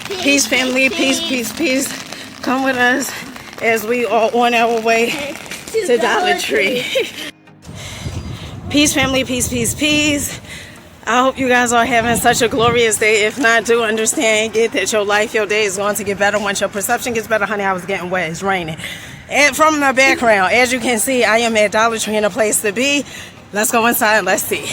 Peace, family. Peace, peace, peace. Come with us as we are on our way to Dollar Tree. Peace, family. Peace, peace, peace. I hope you guys are having such a glorious day. If not, do understand, get that your life, your day is going to get better once your perception gets better. Honey, I was getting wet. It's raining. And from the background, as you can see, I am at Dollar Tree in a place to be. Let's go inside and let's see.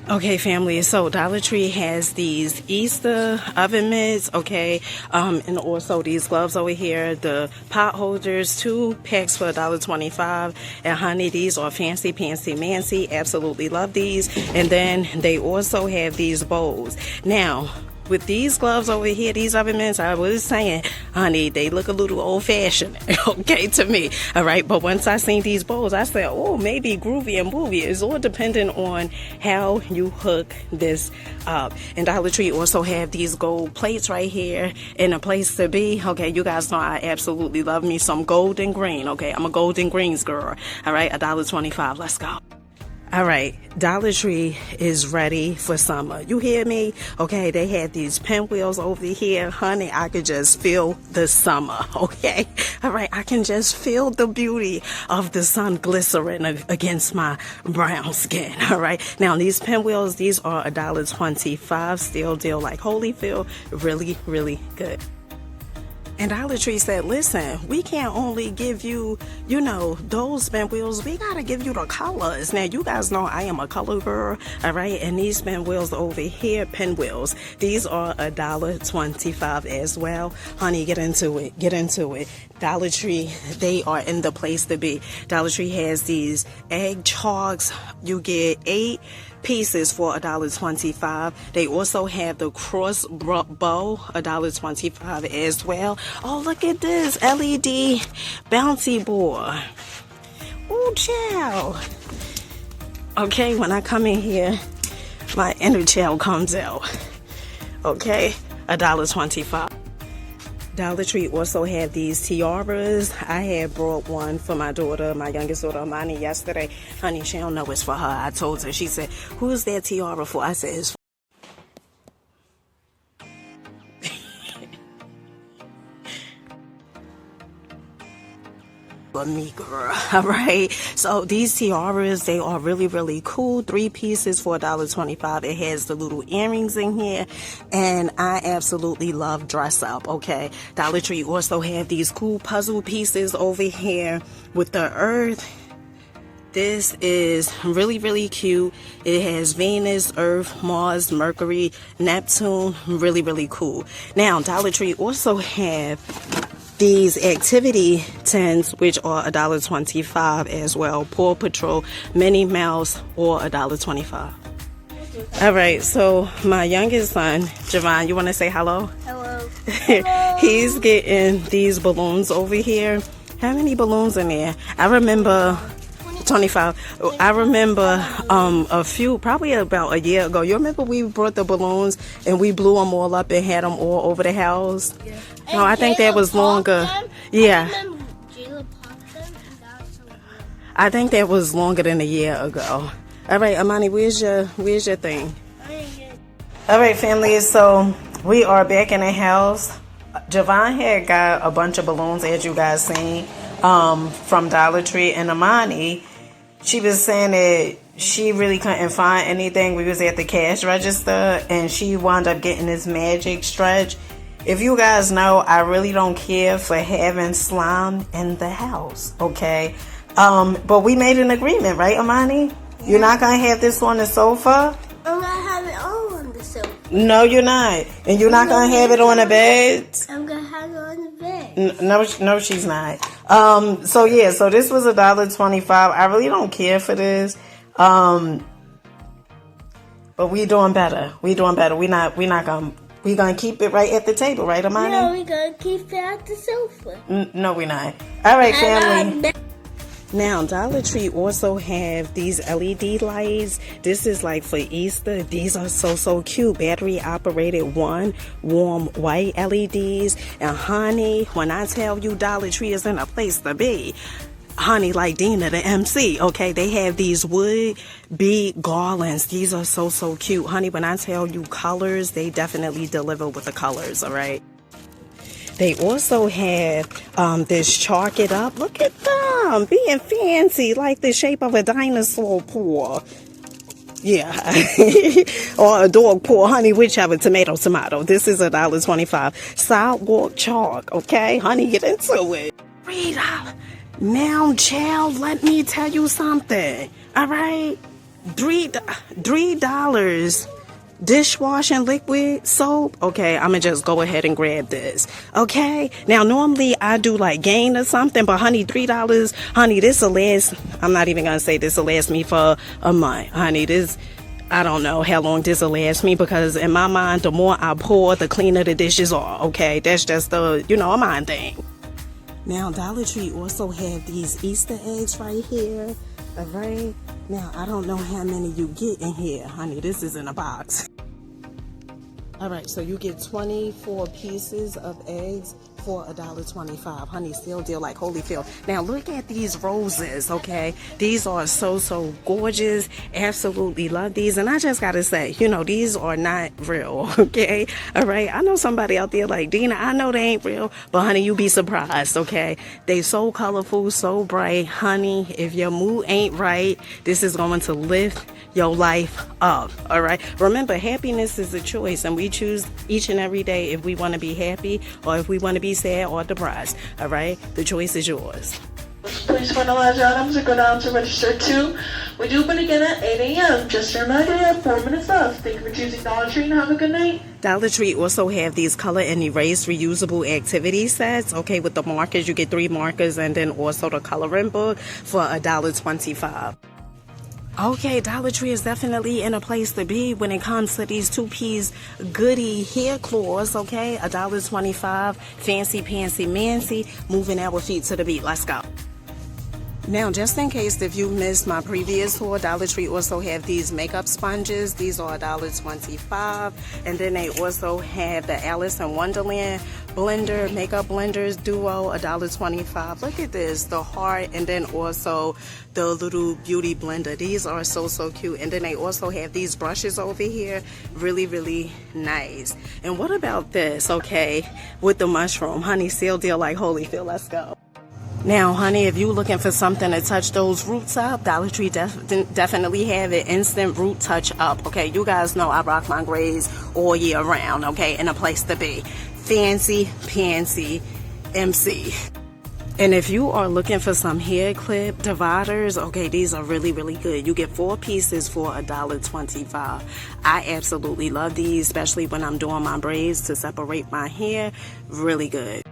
Okay, family, so Dollar Tree has these Easter oven mitts, okay, and also these gloves over here, the pot holders, 2 packs for $1.25, and honey, these are fancy pantsy mancy, absolutely love these. And then they also have these bowls. Now, with these gloves over here, these oven mitts, I was saying, honey, they look a little old-fashioned, okay, to me, all right? But once I seen these bowls, I said, oh, maybe groovy and groovy. It's all dependent on how you hook this up. And Dollar Tree also have these gold plates right here in a place to be, okay? You guys know I absolutely love me some gold and green, okay? I'm a gold and greens girl, all right? $1.25, let's go. All right, Dollar Tree is ready for summer. You hear me? Okay, they had these pinwheels over here. Honey, I could just feel the summer, okay? All right, I can just feel the beauty of the sun glycerin against my brown skin, all right? Now, these pinwheels, these are $1.25, still deal like Holyfield. Really, really good. And Dollar Tree said, listen, we can't only give you, you know, those pinwheels. We got to give you the colors. Now, you guys know I am a color girl, all right? And these pinwheels over here, pinwheels, these are $1.25 as well. Honey, get into it. Get into it. Dollar Tree, they are in the place to be. Dollar Tree has these egg chalks. You get 8 pieces for $1.25. They also have the cross bow, $1.25 as well. Oh, look at this LED bouncy board. Oh, child. Okay, when I come in here, my inner child comes out. Okay, $1.25. Dollar Tree also have these tiaras. I had brought one for my daughter, my youngest daughter, Amani, yesterday. Honey, she don't know it's for her. I told her. She said, who's that tiara for? I said, it's for me, girl. All right, so these tiaras, they are really, really cool. 3 pieces for $1.25. It has the little earrings in here, and I absolutely love dress up, okay? Dollar Tree also have these cool puzzle pieces over here with the earth. This is really, really cute. It has Venus, Earth, Mars, Mercury, Neptune. Really, really cool. Now, Dollar Tree also have these activity tents, which are $1.25 as well. Paw Patrol, Minnie Mouse, or $1.25. All right, so my youngest son, Javon, you want to say hello? Hello. He's getting these balloons over here. How many balloons in there? I remember 25. I remember a few, probably about a year ago. You remember we brought the balloons and we blew them all up and had them all over the house? Yeah. No, I think that was longer. Yeah. I think that was longer than a year ago. All right, Amani, where's your thing? All right, family, so we are back in the house. Javon had got a bunch of balloons, as you guys seen, from Dollar Tree, and Amani, she was saying that she really couldn't find anything. We was at the cash register, and she wound up getting this magic stretch. If you guys know, I really don't care for having slime in the house, okay? But we made an agreement, right, Amani? Yeah. You're not going to have this on the sofa? I'm going to have it all on the sofa. No, you're not. And you're not going to have it on the bed? I'm going to have it on the bed. No, she's not. So yeah, so this was $1.25. I really don't care for this. But we doing better. We're gonna keep it right at the table, right, Amani? No, we're gonna keep it at the sofa. No, we're not. All right, family. Now, Dollar Tree also have these LED lights. This is like for Easter. These are so cute. Battery operated warm white LEDs. And honey, when I tell you Dollar Tree is in a place to be, honey, like Dina, the MC, okay? They have these wood bead garlands. These are so, so cute. Honey, when I tell you colors, they definitely deliver with the colors, all right? They also have this chalk it up. Look at them, being fancy, like the shape of a dinosaur paw. Yeah, or a dog paw, honey, whichever, tomato. This is $1.25. Sidewalk chalk, okay? Honey, get into it. $3. Now, child, let me tell you something, all right? $3 dishwashing liquid soap. Okay, I'm gonna just go ahead and grab this. Okay, now normally I do like Gain or something, but honey, $3, honey, this will last. I'm not even gonna say this will last me for a month, honey. This, I don't know how long this will last me, because in my mind, the more I pour, the cleaner the dishes are. Okay, that's just a, you know, a mind thing. Now, Dollar Tree also have these Easter eggs right here. All right. Now, I don't know how many you get in here, honey. This is in a box. All right, so you get 24 pieces of eggs for $1.25. Honey, still deal like Holyfield. Now, look at these roses, okay? These are so, so gorgeous. Absolutely love these. And I just got to say, you know, these are not real, okay? All right, I know somebody out there like, Dina, I know they ain't real, but honey, you be surprised, okay? They so colorful, so bright. Honey, if your mood ain't right, this is going to lift your life up, all right? Remember, happiness is a choice, and we choose each and every day if we want to be happy or if we want to be sad or depressed, all right? The choice is yours. Please finalize your items and go down to register 2. We do open again at 8 a.m. Just a reminder, you have 4 minutes left. Thank you for choosing Dollar Tree and have a good night. Dollar Tree also have these color and erase reusable activity sets, okay? With the markers, you get 3 markers and then also the coloring book for $1.25. Okay, Dollar Tree is definitely in a place to be when it comes to these 2-piece goodie hair claws, okay? $1.25, fancy pantsy mancy, moving our feet to the beat. Let's go. Now, just in case if you missed my previous tour, Dollar Tree also have these makeup sponges. These are $1.25. And then they also have the Alice in Wonderland blender, makeup blenders duo, $1.25. Look at this, the heart, and then also the little beauty blender. These are so, so cute. And then they also have these brushes over here. Really, really nice. And what about this, okay, with the mushroom? Honey, seal deal like Holyfield. Let's go. Now, honey, if you're looking for something to touch those roots up, Dollar Tree definitely have an instant root touch up, okay? You guys know I rock my grays all year round, okay? And a place to be. Fancy, pantsy, MC. And if you are looking for some hair clip dividers, okay, these are really, really good. You get 4 pieces for $1.25. I absolutely love these, especially when I'm doing my braids to separate my hair. Really good.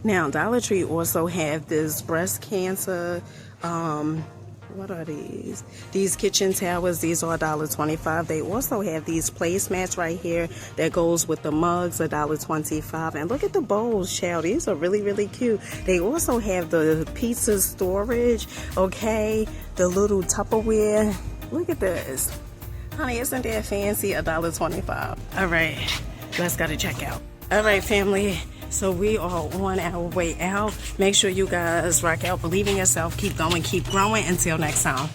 Now, Dollar Tree also have this breast cancer, what are these? These kitchen towels, these are $1.25. They also have these placemats right here that goes with the mugs, $1.25. And look at the bowls, child. These are really, really cute. They also have the pizza storage, okay? The little Tupperware. Look at this. Honey, isn't that fancy? $1.25. All right, let's go to check out. All right, family. So we are on our way out. Make sure you guys rock out, believe in yourself, keep going, keep growing. Until next time.